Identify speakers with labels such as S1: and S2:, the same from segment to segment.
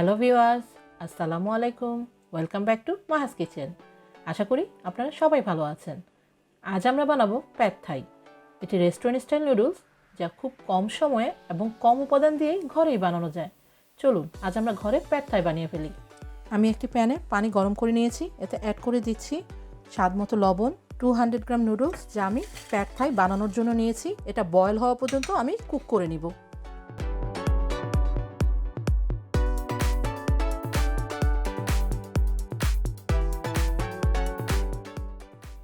S1: Hello viewers, আসসালামু আলাইকুম। Welcome back to Maha's kitchen. আশা করি আপনারা সবাই ভালো আছেন। আজ আমরা বানাবো প্যাড থাই। এটি রেস্টুরেন্ট স্টাইল নুডলস, যা খুব কম সময়ে এবং কম উপাদান দিয়েই ঘরেই বানানো যায়। চলুন আজ আমরা ঘরে প্যাড থাই বানিয়ে ফেলি। আমি একটি প্যানে পানি গরম করে নিয়েছি, এতে অ্যাড করে দিচ্ছি স্বাদ মতো লবণ, 200 গ্রাম নুডলস যা আমি প্যাড থাই বানানোর জন্য নিয়েছি। এটা বয়েল হওয়া পর্যন্ত আমি কুক করে নিব।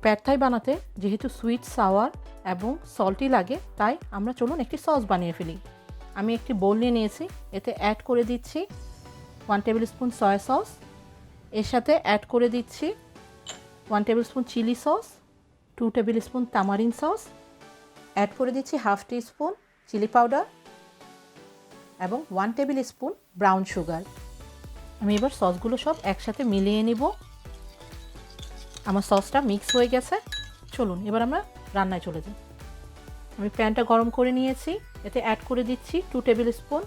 S1: প্যাড থাই বানাতে যেহেতু সুইট, সাওয়ার এবং সল্টি লাগে, তাই আমরা চলুন একটি সস বানিয়ে ফেলি। আমি একটি বোল নিয়ে নিয়েছি, এতে অ্যাড করে দিচ্ছি 1 টেবিল স্পুন সয়া সস। এর সাথে অ্যাড করে দিচ্ছি 1 tablespoon chilli sauce, 2 tablespoon tamarind sauce, add করে দিচ্ছি half teaspoon chilli powder এবং 1 টেবিল স্পুন ব্রাউন সুগার। আমি এবার সসগুলো সব একসাথে মিলিয়ে নিব। আমার সসটা মিক্স হয়ে গেছে। চলুন এবার আমরা রান্নায় চলে যাই। আমি প্যানটা গরম করে নিয়েছি, এতে অ্যাড করে দিচ্ছি 2 টেবিল স্পুন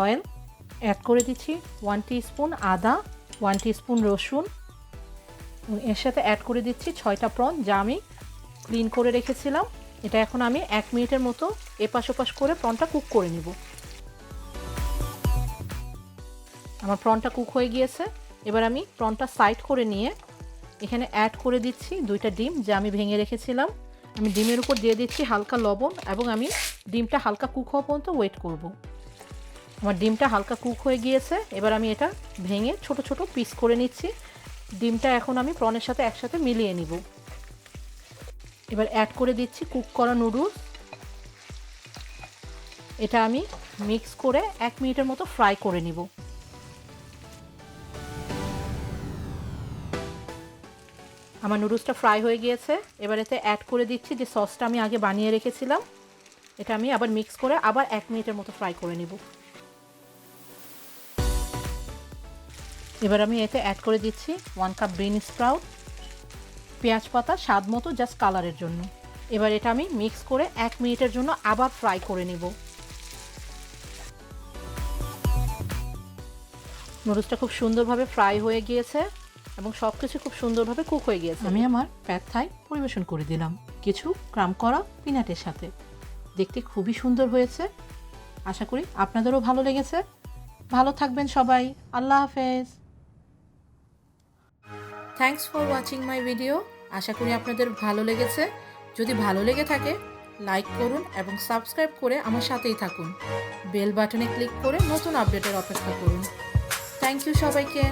S1: অয়েল, অ্যাড করে দিচ্ছি 1 টিস্পুন আদা, 1 টিস্পুন রসুন, এর সাথে অ্যাড করে দিচ্ছি 6টা প্রন যা আমি ক্লিন করে রেখেছিলাম। এটা এখন আমি 1 মিনিটের মতো এপাশ ওপাশ করে প্রনটা কুক করে নিব। আমার প্রনটা কুক হয়ে গিয়েছে। এবার আমি প্রনটা সাইড করে নিয়ে এখানে অ্যাড করে দিচ্ছি 2টা ডিম যা আমি ভেঙে রেখেছিলাম। আমি ডিমের উপর দিয়ে দিচ্ছি হালকা লবণ এবং আমি ডিমটা হালকা কুক হওয়া পর্যন্ত ওয়েট করব। আমার ডিমটা হালকা কুক হয়ে গিয়েছে। এবার আমি এটা ভেঙে ছোট ছোট পিস করে নিচ্ছি। ডিমটা এখন আমি প্রনের সাথে একসাথে মিলিয়ে নিব। এবার অ্যাড করে দিচ্ছি কুক করা নুডলস। এটা আমি মিক্স করে 1 মিনিটের মতো ফ্রাই করে নিব। আমার নুডলসটা ফ্রাই হয়ে গিয়েছে। এবার এতে অ্যাড করে দিচ্ছি যে সসটা আমি আগে বানিয়ে রেখেছিলাম। এটা আমি আবার মিক্স করে আবার 1 মিনিটের মতো ফ্রাই করে নিব। এবার আমি এতে অ্যাড করে দিচ্ছি 1 কাপ গ্রিন স্প্রাউট, পেঁয়াজ পাতা স্বাদ মতো জাস্ট কালারের জন্য। এবার এটা আমি মিক্স করে 1 মিনিটের জন্য আবার ফ্রাই করে নিব। নুডলসটা খুব সুন্দরভাবে ফ্রাই হয়ে গিয়েছে এবং সব কিছু খুব সুন্দরভাবে কুক হয়ে গিয়েছে। আমি আমার প্যাড থাই পরিবেশন করে দিলাম কিছু ক্রাম করা পিনাটের সাথে। দেখতে খুবই সুন্দর হয়েছে। আশা করি আপনাদেরও ভালো লেগেছে। ভালো থাকবেন সবাই। আল্লাহ হাফেজ। Thanks for watching my video. আশা করি আপনাদের ভালো লেগেছে। যদি ভালো লেগে থাকে লাইক করুন এবং সাবস্ক্রাইব করে আমার সাথেই থাকুন। বেল বাটনে ক্লিক করে নতুন আপডেটের অপেক্ষা করুন। থ্যাংক ইউ সবাইকে।